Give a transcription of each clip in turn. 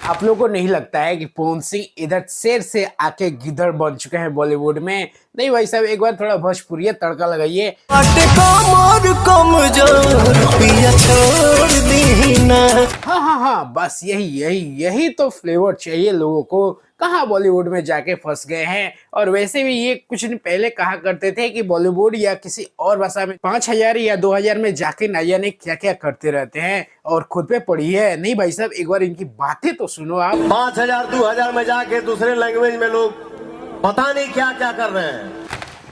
आप लोगों को नहीं लगता है कि पवन सिंह इधर शेर से आके गिद्दड़ बन चुके हैं बॉलीवुड में? नहीं भाई साहब, एक बार थोड़ा भोजपुरी तड़का लगाइए। हाँ हाँ हाँ, बस यही यही यही तो फ्लेवर चाहिए लोगों को। कहाँ बॉलीवुड में जाके फंस गए हैं। और वैसे भी ये कुछ दिन पहले कहा करते थे कि बॉलीवुड या किसी और भाषा में 5000 या 2000 में जाके ना जाने क्या क्या करते रहते हैं, और खुद पे पड़ी है। नहीं भाई साहब, एक बार इनकी बातें तो सुनो आप। 5000 2000 में जाके दूसरे लैंग्वेज में लोग पता नहीं क्या क्या कर रहे हैं।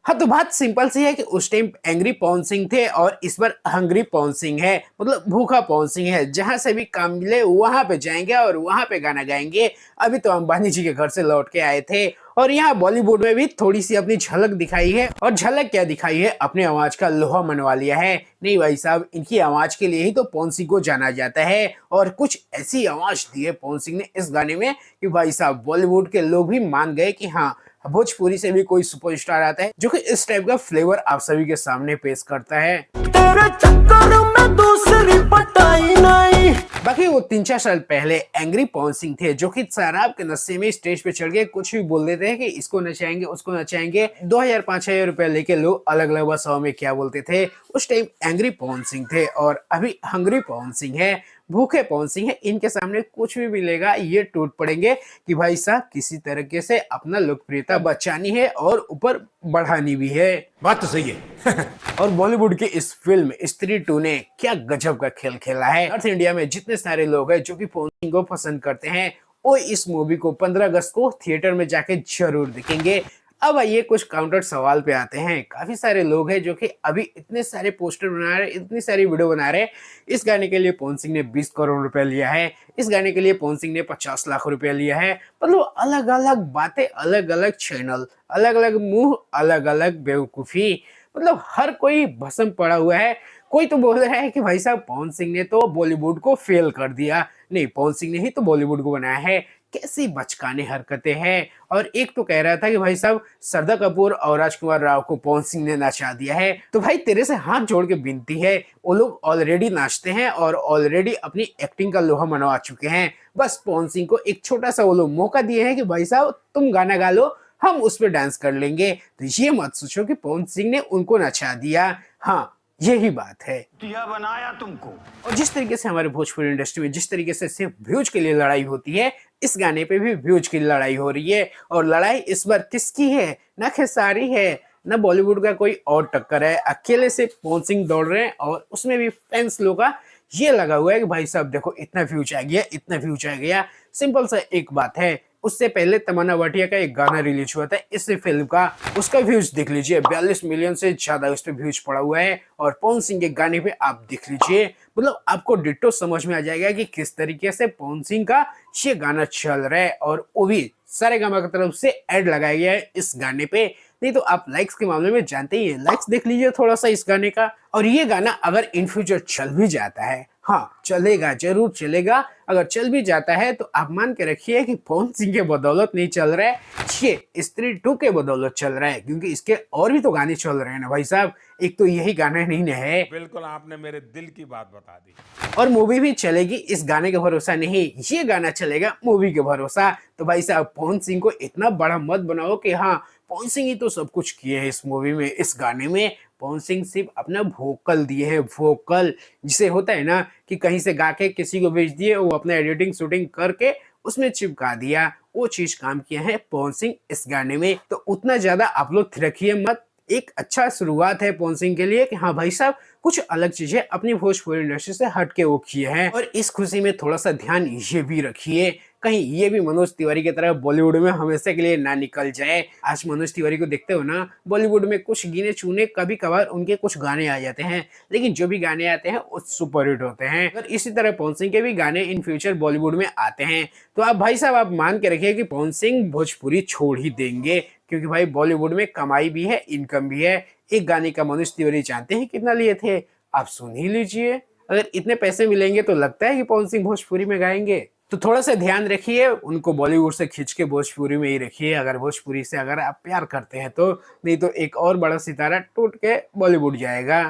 हाँ, तो बात सिंपल सी है कि उस टाइम एंग्री पवन सिंह थे और इस बार हंग्री पवन सिंह है, मतलब भूखा पवन सिंह है। जहां से भी काम मिले वहां पे जाएंगे और वहां पे गाना गाएंगे। अभी तो अंबानी जी के घर से लौट के आए थे और यहाँ बॉलीवुड में भी थोड़ी सी अपनी झलक दिखाई है। और झलक क्या दिखाई है, अपने आवाज का लोहा मनवा लिया है। नहीं भाई साहब, इनकी आवाज के लिए ही तो पवन सिंह को जाना जाता है। और कुछ ऐसी आवाज दी है पवन सिंह ने इस गाने में कि भाई साहब बॉलीवुड के लोग भी मान गए कि हाँ, भोजपुरी से भी कोई सुपरस्टार आता है जो कि इस टाइप का फ्लेवर आप सभी के सामने पेश करता है। तेरे चक्कर में दूसरी पटाई नहीं। बाकी वो 3-4 साल पहले एंग्री पवन सिंह थे जो कि शराब के नशे में स्टेज पे चढ़ के कुछ भी बोल देते हैं कि इसको नचाएंगे उसको नचाएंगे। 2000-5000 रुपए लेके लोग अलग अलग भाषाओं में क्या बोलते थे। उस टाइम एंग्री पवन सिंह थे और अभी हंग्री पवन सिंह है, भूखे पवन सिंह है। इनके सामने कुछ भी मिलेगा ये टूट पड़ेंगे कि भाई साहब किसी तरीके से अपना लोकप्रियता बचानी है और ऊपर बढ़ानी भी है। बात तो सही है। और बॉलीवुड की इस फिल्म स्त्री 2 ने क्या गजब का खेल खेला है। नॉर्थ इंडिया में जितने सारे लोग हैं जो कि पवन सिंह को पसंद करते हैं, वो इस मूवी को 15 अगस्त को थिएटर में जाके जरूर देखेंगे। अब आइए कुछ काउंटर सवाल पे आते हैं। काफी सारे लोग हैं जो कि अभी इतने सारे पोस्टर बना रहे हैं, इतनी सारी वीडियो बना रहे हैं। इस गाने के लिए पवन सिंह ने 20 करोड़ रुपए लिया है, इस गाने के लिए पवन सिंह ने 50 लाख रुपए लिया है। मतलब अलग अलग बातें, अलग अलग चैनल, अलग अलग मुंह, अलग अलग बेवकूफी। मतलब हर कोई भस्म पड़ा हुआ है। कोई तो बोल रहा है कि भाई साहब पवन सिंह ने तो बॉलीवुड को फेल कर दिया। नहीं, पवन सिंह ने ही तो बॉलीवुड को बनाया है। कैसी बचकाने हरकतें हैं। और एक तो कह रहा था कि भाई साहब श्रद्धा कपूर और राजकुमार राव को पवन सिंह ने नचा दिया है। तो भाई तेरे से हाथ जोड़ के विनती है, वो लोग ऑलरेडी नाचते हैं और ऑलरेडी अपनी एक्टिंग का लोहा मनवा चुके हैं। बस पवन सिंह को एक छोटा सा वो लोग मौका दिए हैं कि भाई साहब तुम गाना गा लो, हम उस पर डांस कर लेंगे। तो ये मत सोचो कि पवन सिंह ने उनको नचा दिया। हाँ, यही बात है। दिया बनाया तुमको। और जिस तरीके से हमारे भोजपुरी इंडस्ट्री में जिस तरीके से सिर्फ व्यूज के लिए लड़ाई होती है, इस गाने पे भी व्यूज की लड़ाई हो रही है। और लड़ाई इस बार किसकी है? ना खेसारी है, ना बॉलीवुड का कोई और टक्कर है। अकेले से पवन सिंह दौड़ रहे हैं और उसमें भी फैंस लोग का ये लगा हुआ है कि भाई साहब देखो इतना व्यूज आ गया, इतना व्यूज आ गया। सिंपल सा एक बात है, उससे पहले तमन्ना भाटिया का एक गाना रिलीज हुआ था इस फिल्म का, उसका व्यूज देख लीजिए 42 मिलियन से ज्यादा उस पर व्यूज पड़ा हुआ है। और पवन सिंह के गाने पे आप देख लीजिए, मतलब आपको डिट्टो समझ में आ जाएगा कि किस तरीके से पवन सिंह का ये गाना चल रहा है। और वो भी सारेगामा की तरफ से ऐड लगाया गया है इस गाने पे। नहीं तो आप लाइक्स के मामले में जानते ही हैं, लाइक्स देख लीजिए थोड़ा सा इस गाने का। और ये गाना अगर इन फ्यूचर चल भी जाता है, हाँ चलेगा, जरूर चलेगा। अगर चल भी जाता है तो आप मान के रखिए कि पवन सिंह के बदौलत नहीं चल रहा है, ये स्त्री 2 के बदौलत चल रहा है। क्योंकि इसके और भी तो गाने चल रहे हैं ना भाई साहब, एक तो यही गाना नहीं है। बिल्कुल आपने मेरे दिल की बात बता दी। और मूवी भी चलेगी इस गाने के भरोसा नहीं, ये गाना चलेगा मूवी के भरोसा। तो भाई साहब पवन सिंह को इतना बड़ा मत बनाओ कि हाँ पवन सिंह ही तो सब कुछ किए हैं इस मूवी में, इस गाने में। पवन सिंह सिर्फ अपना वोकल दिए हैं, वोकल जिसे होता है ना कि कहीं से गा के किसी को भेज दिए, वो अपना एडिटिंग शूटिंग करके उसमें चिपका दिया। वो चीज काम किया है पवन सिंह इस गाने में। तो उतना ज्यादा आप लोग थिरकिए मत। एक अच्छा शुरुआत है पवन सिंह के लिए कि हाँ भाई साहब कुछ अलग चीजें अपनी भोजपुरी इंडस्ट्री से हट के वो किए हैं। और इस खुशी में थोड़ा सा ध्यान ये भी रखिए कहीं ये भी मनोज तिवारी की तरह बॉलीवुड में हमेशा के लिए ना निकल जाए। आज मनोज तिवारी को देखते हो ना, बॉलीवुड में कुछ गिने चुने कभी कभार उनके कुछ गाने आ जाते हैं, लेकिन जो भी गाने आते हैं वो सुपरहिट होते हैं। अगर इसी तरह पवन सिंह के भी गाने इन फ्यूचर बॉलीवुड में आते हैं तो आप भाई साहब आप मान के रखिए कि पवन सिंह भोजपुरी छोड़ ही देंगे। क्योंकि भाई बॉलीवुड में कमाई भी है, इनकम भी है। एक गाने का मनोज तिवारी जानते हैं कितना लिए थे, आप सुन ही लीजिए। अगर इतने पैसे मिलेंगे तो लगता है कि पवन सिंह भोजपुरी में गाएंगे। तो थोड़ा सा ध्यान रखिए, उनको बॉलीवुड से खींच के भोजपुरी में ही रखिए अगर भोजपुरी से अगर आप प्यार करते हैं तो। नहीं तो एक और बड़ा सितारा टूट के बॉलीवुड जाएगा।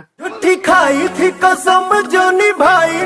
खाई थी कसम जो निभाई